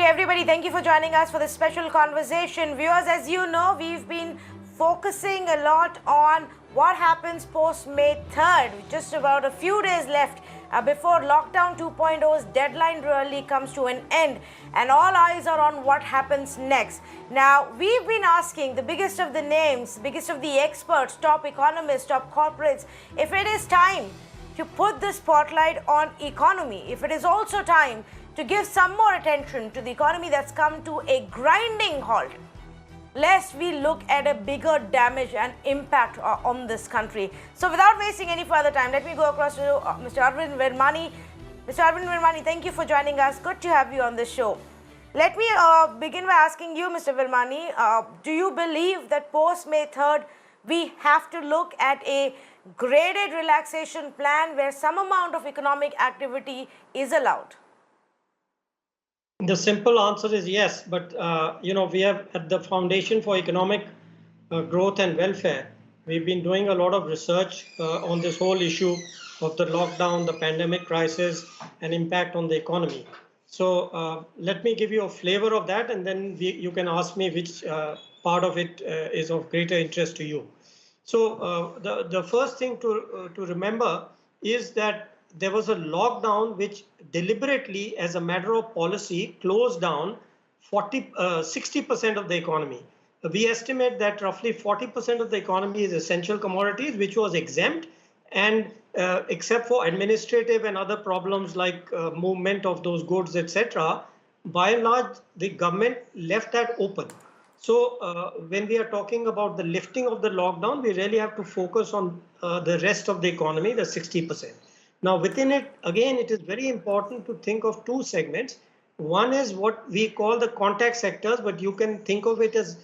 everybody. Thank you for joining us for this special conversation. Viewers, as you know, we've been focusing a lot on what happens post May 3rd. Just about a few days left before Lockdown 2.0's deadline really comes to an end. And all eyes are on what happens next. Now, we've been asking the biggest of the names, biggest of the experts, top economists, top corporates, if it is time to put the spotlight on economy, if it is also time to give some more attention to the economy that's come to a grinding halt, lest we look at a bigger damage and impact on this country. So without wasting any further time, let me go across to Mr. Arvind Virmani. Mr. Arvind Virmani, thank you for joining us. Good to have you on the show. Let me begin by asking you, Mr. Virmani, do you believe that post May 3rd, we have to look at a graded relaxation plan where some amount of economic activity is allowed? The simple answer is yes, but we have at the Foundation for Economic Growth and Welfare, we've been doing a lot of research on this whole issue of the lockdown, the pandemic crisis, and impact on the economy. So let me give you a flavor of that, and then you can ask me which part of it is of greater interest to you. So the first thing to remember is that there was a lockdown which deliberately, as a matter of policy, closed down 60% of the economy. We estimate that roughly 40% of the economy is essential commodities, which was exempt, and except for administrative and other problems like movement of those goods, etc., by and large, the government left that open. So when we are talking about the lifting of the lockdown, we really have to focus on the rest of the economy, the 60%. Now, within it, again, it is very important to think of two segments. One is what we call the contact sectors, but you can think of it as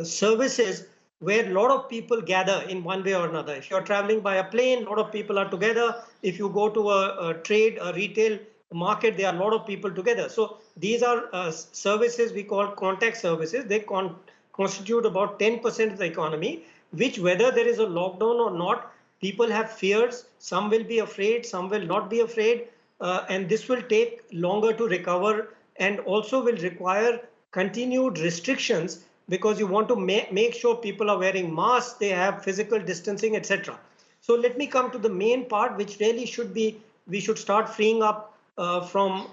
services where a lot of people gather in one way or another. If you're traveling by a plane, a lot of people are together. If you go to a trade, a retail market, there are a lot of people together. So these are services we call contact services. They constitute about 10% of the economy, which, whether there is a lockdown or not, people have fears. Some will be afraid, some will not be afraid, and this will take longer to recover and also will require continued restrictions because you want to make sure people are wearing masks, they have physical distancing, etc. So let me come to the main part, which really should be, we should start freeing up from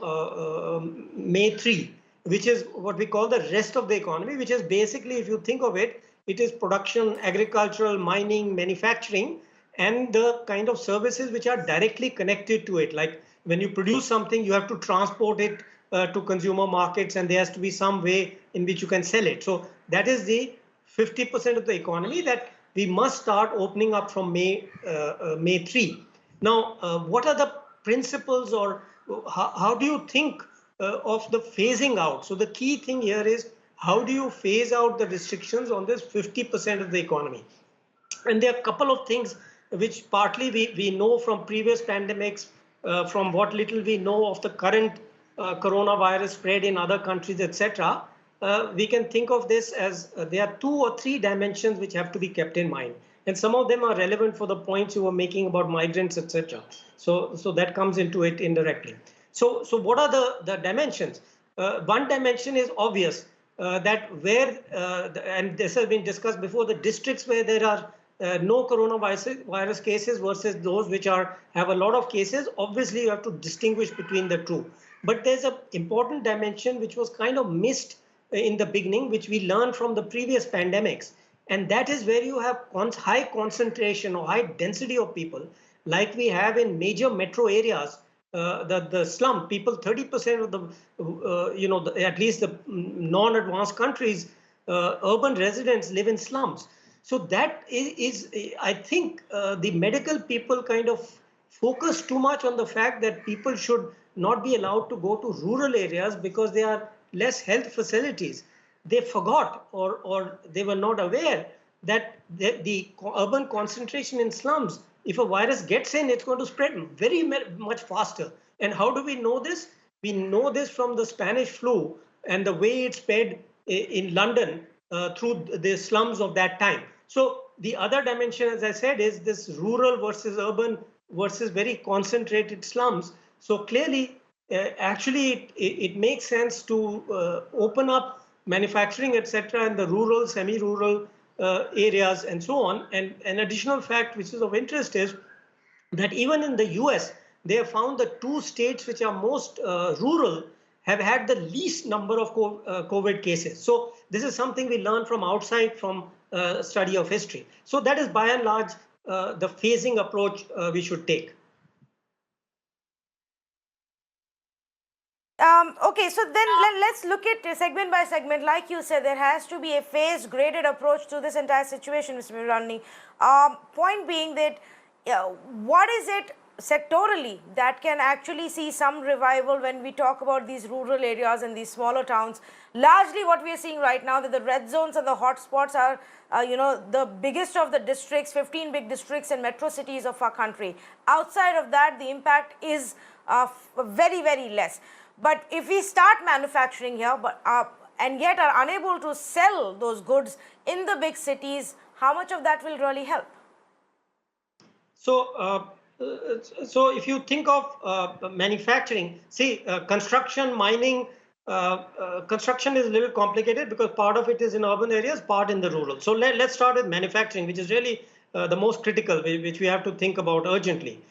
May 3, which is what we call the rest of the economy, which is basically, if you think of it, it is production, agricultural, mining, manufacturing, and the kind of services which are directly connected to it. Like when you produce something, you have to transport it to consumer markets, and there has to be some way in which you can sell it. So that is the 50% of the economy that we must start opening up from May 3. Now, what are the principles, or how do you think of the phasing out? So the key thing here is, how do you phase out the restrictions on this 50% of the economy? And there are a couple of things which partly we know from previous pandemics, from what little we know of the current coronavirus spread in other countries, etc. We can think of this as there are 2 or 3 dimensions which have to be kept in mind. And some of them are relevant for the points you were making about migrants, etc. So that comes into it indirectly. So what are the dimensions? One dimension is obvious, that where, and this has been discussed before, the districts where there are no coronavirus cases versus those which have a lot of cases, obviously you have to distinguish between the two. But there's an important dimension which was kind of missed in the beginning, which we learned from the previous pandemics. And that is where you have high concentration or high density of people, like we have in major metro areas. The slum people, 30% of the, at least the non-advanced countries, urban residents live in slums. So that is I think the medical people kind of focus too much on the fact that people should not be allowed to go to rural areas because there are less health facilities. They forgot or they were not aware that the urban concentration in slums, if a virus gets in, it's going to spread very much faster. And how do we know this? We know this from the Spanish flu and the way it spread in London through the slums of that time. So the other dimension, as I said, is this rural versus urban versus very concentrated slums. So clearly, actually it makes sense to open up manufacturing, etc., in the rural, semi-rural areas and so on. And an additional fact which is of interest is that even in the US, they have found the two states which are most rural have had the least number of COVID cases. So this is something we learn from outside, from study of history. So that is by and large the phasing approach we should take. Okay, so then let's look at segment by segment. Like you said, there has to be a phased, graded approach to this entire situation, Mr. Virmani. Point being that what is it sectorally that can actually see some revival when we talk about these rural areas and these smaller towns? Largely what we are seeing right now, that the red zones and the hot spots are the biggest of the districts, 15 big districts and metro cities of our country. Outside of that, the impact is very, very less. But if we start manufacturing here and yet are unable to sell those goods in the big cities, how much of that will really help? So, so if you think of manufacturing, see, construction, mining, construction is a little complicated because part of it is in urban areas, part in the rural. So let's start with manufacturing, which is really the most critical, which we have to think about urgently.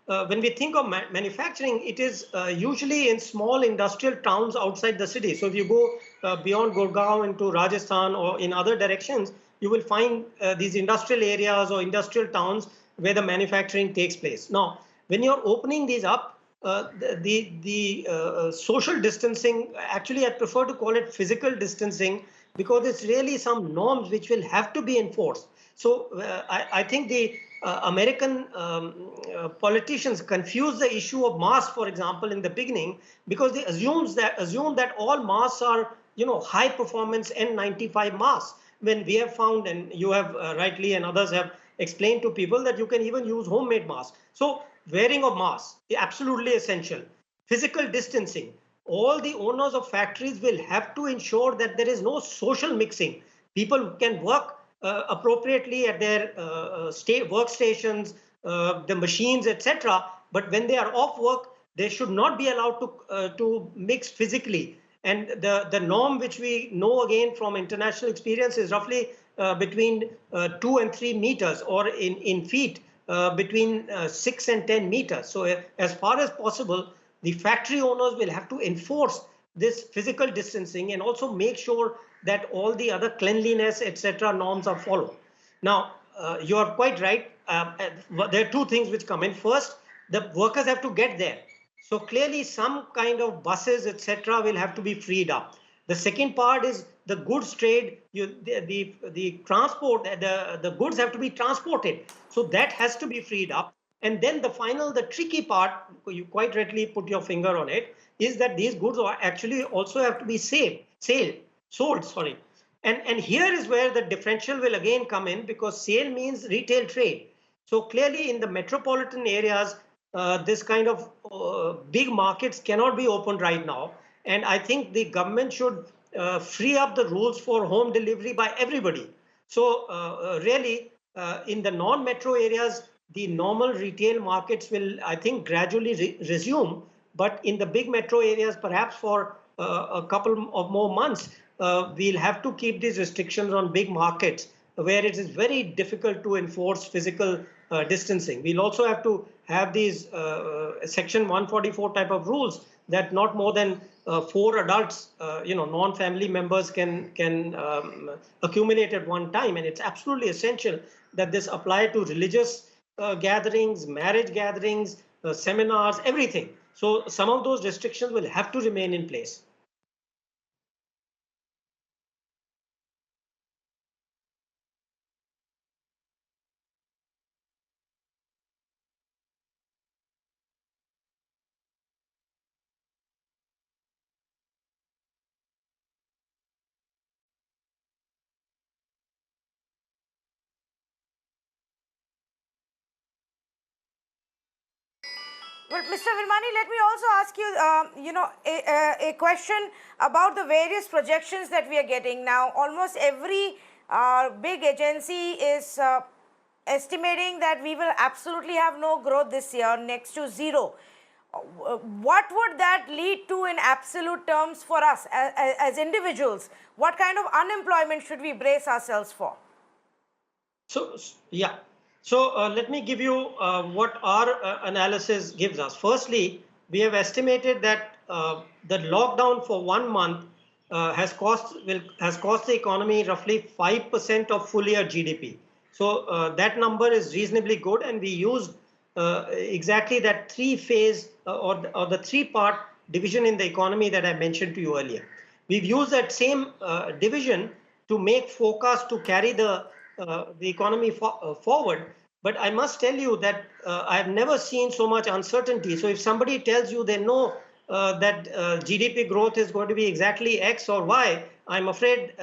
When we think of manufacturing, it is usually in small industrial towns outside the city. So if you go beyond Gurgaon into Rajasthan or in other directions, you will find these industrial areas or industrial towns where the manufacturing takes place. Now, when you're opening these up, the social distancing, actually I prefer to call it physical distancing, because it's really some norms which will have to be enforced. So I think the American politicians confuse the issue of masks, for example, in the beginning, because they assume that all masks are, high performance N95 masks, when we have found, and you have rightly and others have explained to people, that you can even use homemade masks. So wearing of masks is absolutely essential. Physical distancing. All the owners of factories will have to ensure that there is no social mixing. People can work appropriately at their workstations, the machines, etc. But when they are off work, they should not be allowed to mix physically. And the norm which we know again from international experience is roughly between 2 and 3 meters, or in feet between 6 and 10 meters. So as far as possible, the factory owners will have to enforce this physical distancing and also make sure that all the other cleanliness, etc. norms are followed. Now, you are quite right. There are two things which come in. First, the workers have to get there. So clearly some kind of buses, etc. will have to be freed up. The second part is the goods trade. The transport, the goods have to be transported. So that has to be freed up. And then the tricky part, you quite rightly put your finger on it, is that these goods are actually also have to be sold, sorry. And here is where the differential will again come in, because sale means retail trade. So clearly in the metropolitan areas, this kind of big markets cannot be opened right now. And I think the government should free up the rules for home delivery by everybody. So really, in the non-metro areas, the normal retail markets will, I think, gradually resume. But in the big metro areas, perhaps for a couple of more months, we'll have to keep these restrictions on big markets where it is very difficult to enforce physical distancing. We'll also have to have these Section 144 type of rules that not more than 4 adults, non-family members can accumulate at one time. And it's absolutely essential that this apply to religious gatherings, marriage gatherings, seminars, everything. So some of those restrictions will have to remain in place. Well, Mr. Virmani, let me also ask you, a question about the various projections that we are getting now. Almost every big agency is estimating that we will absolutely have no growth this year, next to zero. what would that lead to in absolute terms for us as individuals? What kind of unemployment should we brace ourselves for? So, yeah. So let me give you what our analysis gives us. Firstly, we have estimated that the lockdown for 1 month has cost the economy roughly 5% of full year GDP. So that number is reasonably good, and we used exactly that three-phase or the three-part division in the economy that I mentioned to you earlier. We've used that same division to make forecast to carry the economy forward. But I must tell you that I have never seen so much uncertainty. So if somebody tells you they know that GDP growth is going to be exactly X or Y, I'm afraid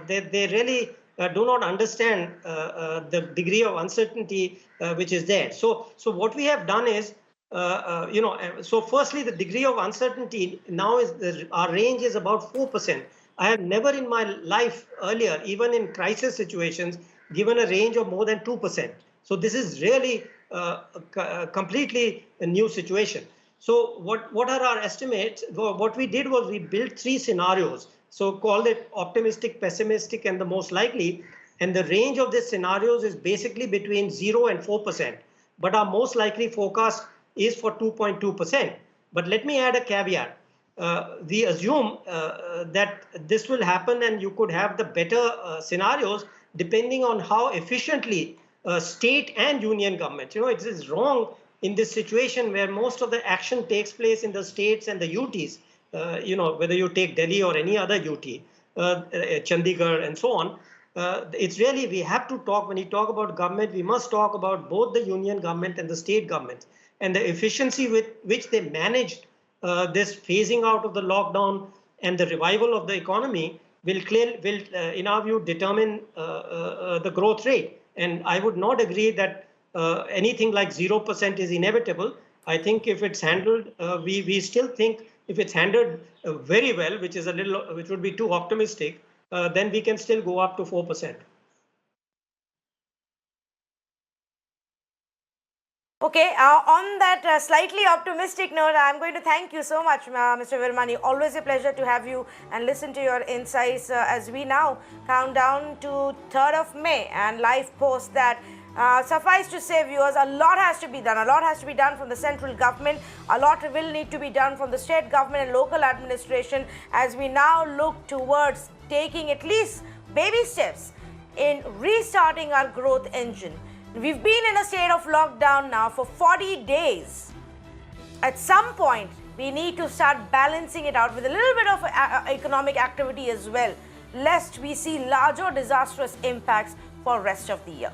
they really do not understand the degree of uncertainty which is there. So what we have done is, so firstly, the degree of uncertainty now is our range is about 4%. I have never in my life earlier, even in crisis situations, given a range of more than 2%. So this is really completely a new situation. So what are our estimates? Well, what we did was we built 3 scenarios. So called it optimistic, pessimistic, and the most likely. And the range of these scenarios is basically between 0 and 4%. But our most likely forecast is for 2.2%. But let me add a caveat. We assume that this will happen, and you could have the better scenarios depending on how efficiently state and union governments. It is wrong in this situation where most of the action takes place in the states and the UTs. Whether you take Delhi or any other UT, Chandigarh and so on. It's really, we have to talk, when you talk about government, we must talk about both the union government and the state government, and the efficiency with which they managed this phasing out of the lockdown and the revival of the economy will, in our view, determine the growth rate. And I would not agree that anything like 0% is inevitable. I think if it's handled, we still think if it's handled very well, which would be too optimistic, then we can still go up to 4%. Okay, on that slightly optimistic note, I'm going to thank you so much, Mr. Virmani. Always a pleasure to have you and listen to your insights as we now count down to 3rd of May and life post that. Suffice to say, viewers, a lot has to be done. A lot has to be done from the central government. A lot will need to be done from the state government and local administration as we now look towards taking at least baby steps in restarting our growth engine. We've been in a state of lockdown now for 40 days. At some point, we need to start balancing it out with a little bit of economic activity as well, lest we see larger disastrous impacts for rest of the year.